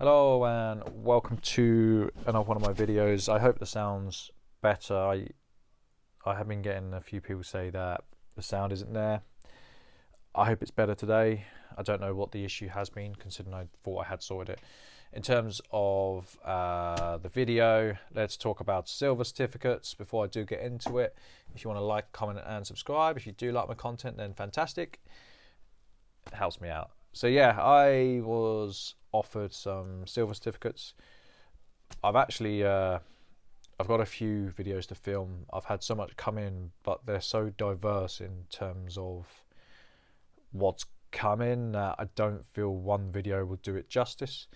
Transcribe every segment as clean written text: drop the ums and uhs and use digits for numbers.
Hello and welcome to another one of my videos. I hope the sound's better. I have been getting a few people say that the sound isn't there. I hope it's better today. I don't know what the issue has been, considering I thought I had sorted it. In terms of the video, let's talk about silver certificates before I do get into it. If you want to like, comment and subscribe. If you do like my content, then fantastic. It helps me out. So yeah, I was offered some silver certificates. I've actually I've got a few videos to film. I've had so much come in, but they're so diverse in terms of what's coming that I don't feel one video will do it justice.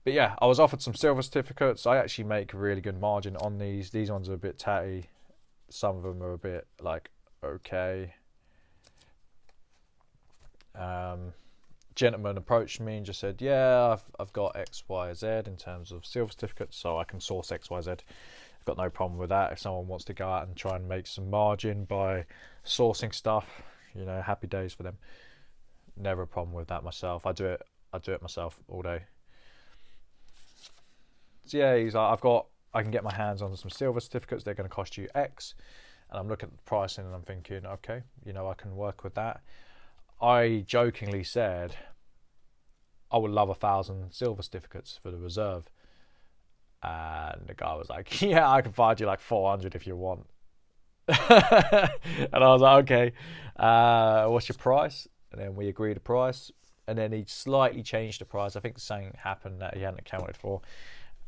But yeah, I was offered some silver certificates. I actually make a really good margin on these. These ones are a bit tatty. Some of them are a bit like okay. Gentleman approached me and just said, yeah, I've got X, Y, Z in terms of silver certificates, so I can source X, Y, Z. I've got no problem with that. If someone wants to go out and try and make some margin by sourcing stuff, you know, happy days for them. Never a problem with that myself. I do it myself all day. So yeah, he's like, I can get my hands on some silver certificates. They're going to cost you X, and I'm looking at the pricing and I'm thinking, okay, you know, I can work with that. I jokingly said I would love 1,000 silver certificates for the reserve, and the guy was like, yeah, I can find you like 400 if you want. And I was like, okay, what's your price? And then we agreed a price, and then he slightly changed the price. I think something happened that he hadn't accounted for,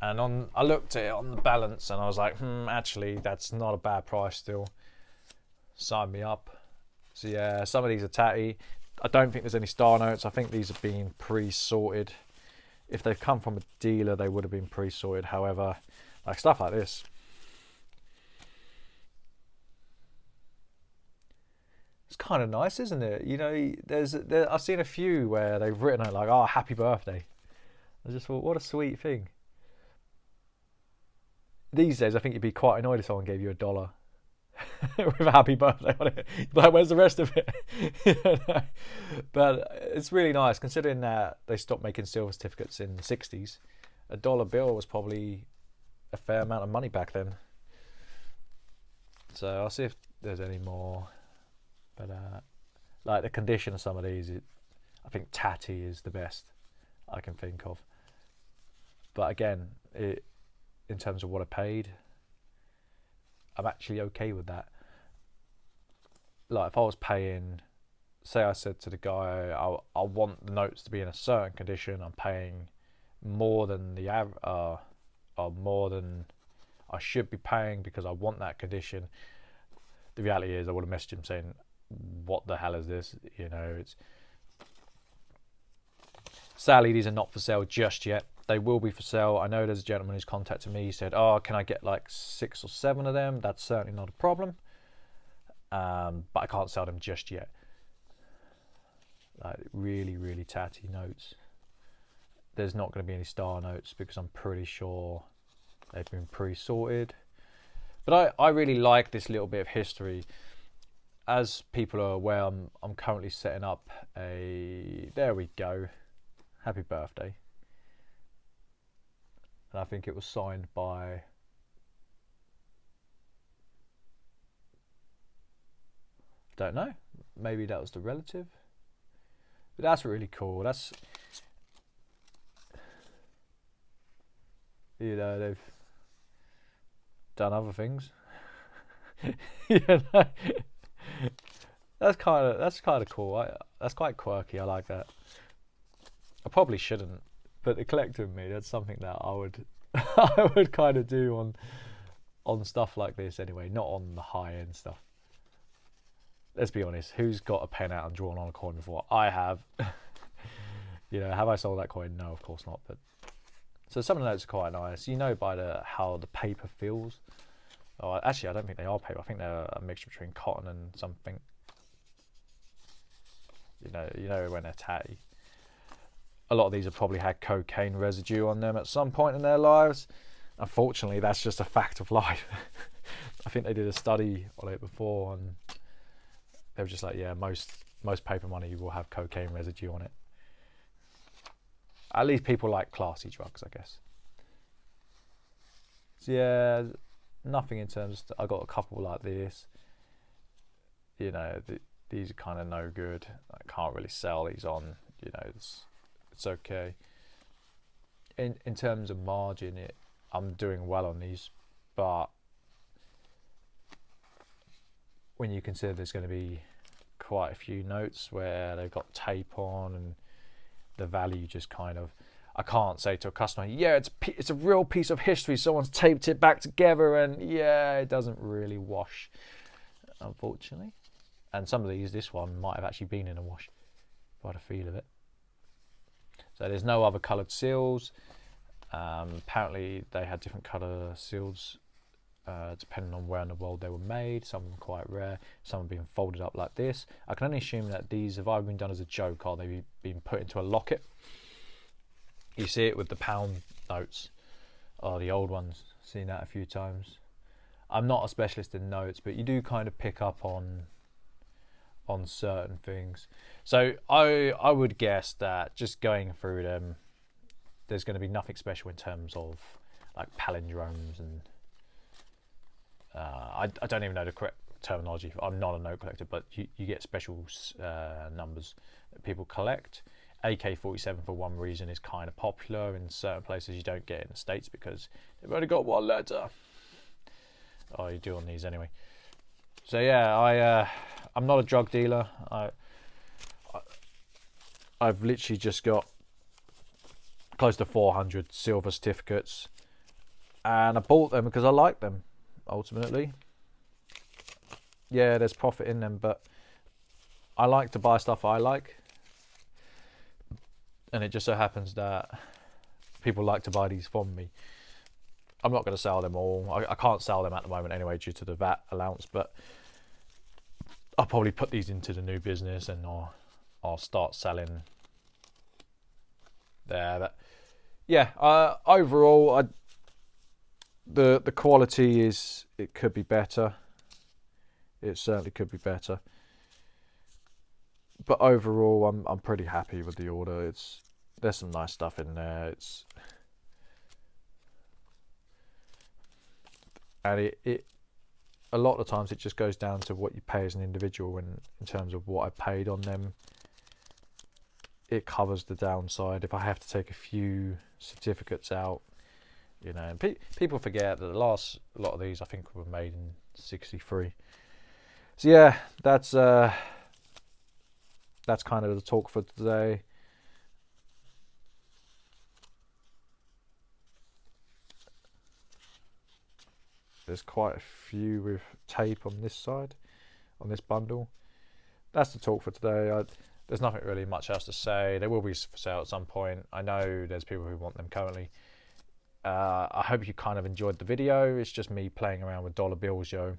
and I looked at it on the balance and I was like, actually that's not a bad price still. Sign me up. So yeah, some of these are tatty. I don't think there's any star notes. I think these have been pre-sorted. If they've come from a dealer, they would have been pre-sorted. However, like stuff like this, it's kind of nice, isn't it? You know, I've seen a few where they've written it like, "Oh, happy birthday." I just thought, what a sweet thing. These days, I think you'd be quite annoyed if someone gave you $1 with a happy birthday on it. Like, where's the rest of it? But it's really nice considering that they stopped making silver certificates in the 60s. $1 bill was probably a fair amount of money back then. So I'll see if there's any more. But like the condition of some of these, I think tatty is the best I can think of. But again, in terms of what I paid, I'm actually okay with that. Like if I was paying, say I said to the guy, I want the notes to be in a certain condition, I'm paying more than the or more than I should be paying because I want that condition. The reality is I would have messaged him saying, what the hell is this? You know, sadly these are not for sale just yet. They will be for sale. I know there's a gentleman who's contacted me. He said, oh, can I get like 6 or 7 of them? That's certainly not a problem. But I can't sell them just yet. Like really, really tatty notes. There's not going to be any star notes because I'm pretty sure they've been pre-sorted. But I really like this little bit of history. As people are aware, I'm currently setting up there we go, happy birthday. And I think it was signed by don't know, maybe that was the relative. But that's really cool. That's, you know, they've done other things. You know? That's kind of cool. That's quite quirky. I like that. I probably shouldn't, but the collector in me, that's something that I would I would kind of do on stuff like this anyway, not on the high end stuff. Let's be honest, who's got a pen out and drawn on a coin before? I have. You know, have I sold that coin? No, of course not. But so some of the notes are quite nice. You know by how the paper feels. Oh, actually, I don't think they are paper. I think they're a mixture between cotton and something. You know when they're tatty. A lot of these have probably had cocaine residue on them at some point in their lives. Unfortunately, that's just a fact of life. I think they did a study on it before, and they were just like, yeah, most paper money will have cocaine residue on it. At least people like classy drugs, I guess. So yeah, nothing in terms of, I got a couple like this. You know, these are kind of no good. I can't really sell these on. You know, it's okay. In terms of margin, I'm doing well on these, but when you consider there's going to be quite a few notes where they've got tape on and the value just kind of, I can't say to a customer, yeah, it's a real piece of history, someone's taped it back together, and yeah, it doesn't really wash, unfortunately. And some of these, this one might have actually been in a wash by the feel of it. So there's no other coloured seals. Apparently they had different colour seals depending on where in the world they were made. Some of them quite rare, some have been folded up like this. I can only assume that these have either been done as a joke or they've been put into a locket. You see it with the pound notes, or the old ones, seen that a few times. I'm not a specialist in notes, but you do kind of pick up on certain things. So I would guess that just going through them, there's going to be nothing special in terms of like palindromes and I don't even know the correct terminology. I'm not a note collector, but you get special numbers that people collect. AK-47 for one reason is kind of popular in certain places. You don't get it in the States because they've only got one letter. Oh, you do on these anyway. So yeah, I'm not a drug dealer. I've literally just got close to 400 silver certificates, and I bought them because I like them. Ultimately, yeah, there's profit in them, but I like to buy stuff I like, and it just so happens that people like to buy these from me. I'm not going to sell them all. I can't sell them at the moment anyway due to the VAT allowance, but I'll probably put these into the new business and I'll start selling there. But yeah, overall, the quality it could be better. It certainly could be better. But overall, I'm pretty happy with the order. There's some nice stuff in there. And it a lot of the times it just goes down to what you pay as an individual, and in terms of what I paid on them, it covers the downside. If I have to take a few certificates out, you know, and people forget that the last lot of these I think were made in '63. So yeah, that's kind of the talk for today. There's quite a few with tape on this side, on this bundle. That's the talk for today. There's nothing really much else to say. They will be for sale at some point. I know there's people who want them currently. I hope you kind of enjoyed the video. It's just me playing around with dollar bills, yo.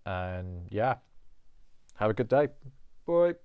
And yeah, have a good day. Bye.